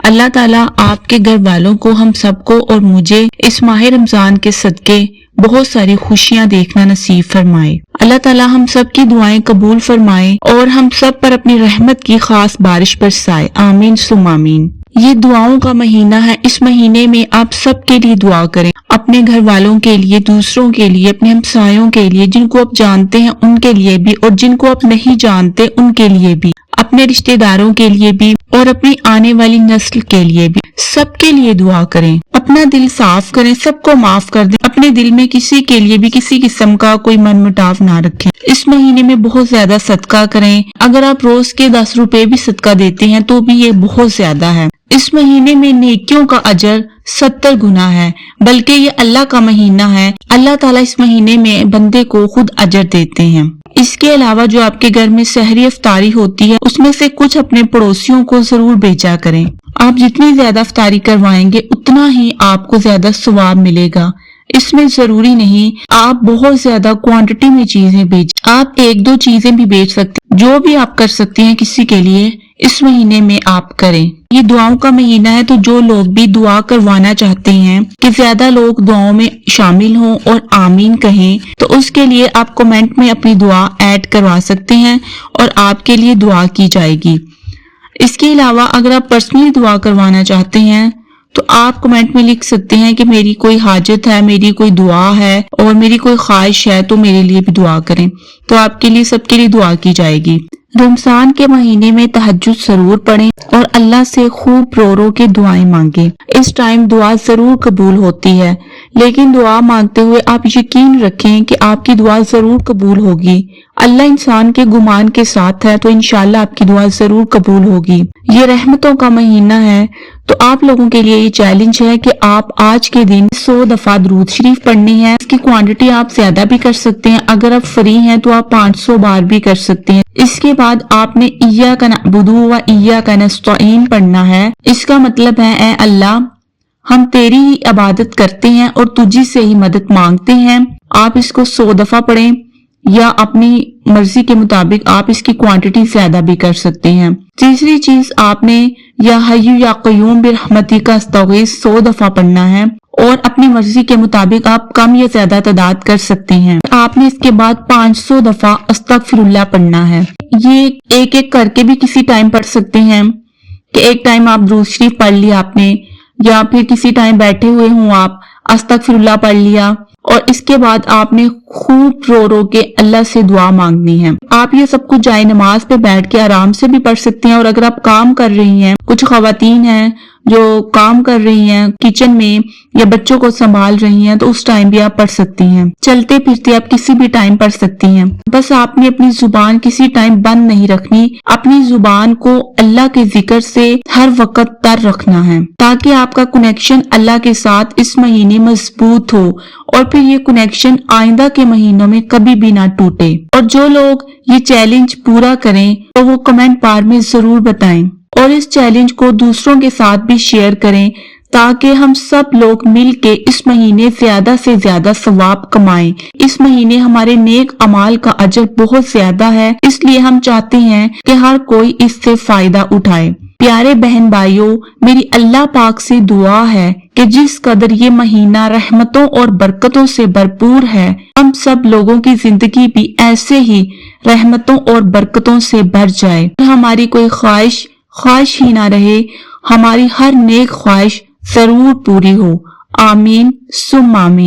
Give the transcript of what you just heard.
اللہ تعالیٰ آپ کے گھر والوں کو، ہم سب کو اور مجھے اس ماہ رمضان کے صدقے بہت ساری خوشیاں دیکھنا نصیب فرمائے۔ اللہ تعالیٰ ہم سب کی دعائیں قبول فرمائے اور ہم سب پر اپنی رحمت کی خاص بارش برسائے، آمین ثم آمین۔ یہ دعاؤں کا مہینہ ہے، اس مہینے میں آپ سب کے لیے دعا کریں، اپنے گھر والوں کے لیے، دوسروں کے لیے، اپنے ہمسایوں کے لیے، جن کو آپ جانتے ہیں ان کے لیے بھی اور جن کو آپ نہیں جانتے ان کے لیے بھی، اپنے رشتہ داروں کے لیے بھی اور اپنی آنے والی نسل کے لیے بھی، سب کے لیے دعا کریں۔ اپنا دل صاف کریں، سب کو معاف کر دیں، اپنے دل میں کسی کے لیے بھی کسی قسم کا کوئی من مٹاو نہ رکھیں۔ اس مہینے میں بہت زیادہ صدقہ کریں، اگر آپ روز کے 10 روپے بھی صدقہ دیتے ہیں تو بھی یہ بہت زیادہ ہے۔ اس مہینے میں نیکیوں کا اجر 70 گنا ہے، بلکہ یہ اللہ کا مہینہ ہے، اللہ تعالیٰ اس مہینے میں بندے کو خود اجر دیتے ہیں۔ اس کے علاوہ جو آپ کے گھر میں سحری افطاری ہوتی ہے اس میں سے کچھ اپنے پڑوسیوں کو ضرور بھیجا کریں۔ آپ جتنی زیادہ افطاری کروائیں گے اتنا ہی آپ کو زیادہ ثواب ملے گا۔ اس میں ضروری نہیں آپ بہت زیادہ کوانٹٹی میں چیزیں بیچیں، آپ 1-2 چیزیں بھی بیچ سکتے ہیں، جو بھی آپ کر سکتے ہیں کسی کے لیے اس مہینے میں آپ کریں۔ یہ دعاؤں کا مہینہ ہے تو جو لوگ بھی دعا کروانا چاہتے ہیں کہ زیادہ لوگ دعاؤں میں شامل ہوں اور آمین کہیں، تو اس کے لیے آپ کمنٹ میں اپنی دعا ایڈ کروا سکتے ہیں اور آپ کے لیے دعا کی جائے گی۔ اس کے علاوہ اگر آپ پرسنلی دعا کروانا چاہتے ہیں تو آپ کمنٹ میں لکھ سکتے ہیں کہ میری کوئی حاجت ہے، میری کوئی دعا ہے اور میری کوئی خواہش ہے تو میرے لیے بھی دعا کریں، تو آپ کے لیے سب کے لیے دعا کی جائے گی۔ رمضان کے مہینے میں تہجد ضرور پڑھیں اور اللہ سے خوب رو رو کے دعائیں مانگیں۔ اس ٹائم دعا ضرور قبول ہوتی ہے، لیکن دعا مانگتے ہوئے آپ یقین رکھیں کہ آپ کی دعا ضرور قبول ہوگی۔ اللہ انسان کے گمان کے ساتھ ہے تو انشاءاللہ آپ کی دعا ضرور قبول ہوگی۔ یہ رحمتوں کا مہینہ ہے تو آپ لوگوں کے لیے یہ چیلنج ہے کہ آپ آج کے دن 100 دفعہ درود شریف پڑھنی ہے۔ اس کی کوانٹٹی آپ زیادہ بھی کر سکتے ہیں، اگر آپ فری ہیں تو آپ 500 بار بھی کر سکتے ہیں۔ اس کے بعد آپ نے ایاک نعبد و ایاک نستعین پڑھنا ہے۔ اس کا مطلب ہے اے اللہ ہم تیری ہی عبادت کرتے ہیں اور تجھی سے ہی مدد مانگتے ہیں۔ آپ اس کو 100 دفعہ پڑھیں یا اپنی مرضی کے مطابق آپ اس کی کوانٹٹی زیادہ بھی کر سکتے ہیں۔ تیسری چیز آپ نے یا حی یا قیوم برحمتک استغیث 100 دفعہ پڑھنا ہے اور اپنی مرضی کے مطابق آپ کم یا زیادہ تعداد کر سکتے ہیں۔ آپ نے اس کے بعد 500 دفعہ استغفر اللہ پڑھنا ہے۔ یہ ایک ایک کر کے بھی کسی ٹائم پڑھ سکتے ہیں کہ ایک ٹائم آپ درود شریف پڑھ لیا آپ نے، یا پھر کسی ٹائم بیٹھے ہوئے ہوں آپ استغفر اللہ پڑھ لیا، اور اس کے بعد آپ نے خوب رو رو کے اللہ سے دعا مانگنی ہے۔ آپ یہ سب کچھ جائے نماز پہ بیٹھ کے آرام سے بھی پڑھ سکتے ہیں، اور اگر آپ کام کر رہی ہیں، کچھ خواتین ہیں جو کام کر رہی ہیں کچن میں یا بچوں کو سنبھال رہی ہیں تو اس ٹائم بھی آپ پڑھ سکتی ہیں۔ چلتے پھرتے آپ کسی بھی ٹائم پڑھ سکتی ہیں، بس آپ نے اپنی زبان کسی ٹائم بند نہیں رکھنی، اپنی زبان کو اللہ کے ذکر سے ہر وقت تر رکھنا ہے تاکہ آپ کا کنیکشن اللہ کے ساتھ اس مہینے مضبوط ہو اور پھر یہ کنیکشن آئندہ کے مہینوں میں کبھی بھی نہ ٹوٹے۔ اور جو لوگ یہ چیلنج پورا کریں تو وہ کمنٹ بار میں ضرور بتائیں اور اس چیلنج کو دوسروں کے ساتھ بھی شیئر کریں تاکہ ہم سب لوگ مل کے اس مہینے زیادہ سے زیادہ ثواب کمائیں۔ اس مہینے ہمارے نیک اعمال کا اجر بہت زیادہ ہے، اس لیے ہم چاہتے ہیں کہ ہر کوئی اس سے فائدہ اٹھائے۔ پیارے بہن بھائیوں، میری اللہ پاک سے دعا ہے کہ جس قدر یہ مہینہ رحمتوں اور برکتوں سے بھرپور ہے، ہم سب لوگوں کی زندگی بھی ایسے ہی رحمتوں اور برکتوں سے بھر جائے، ہماری کوئی خواہش ہی نہ رہے، ہماری ہر نیک خواہش ضرور پوری ہو، آمین ثم آمین۔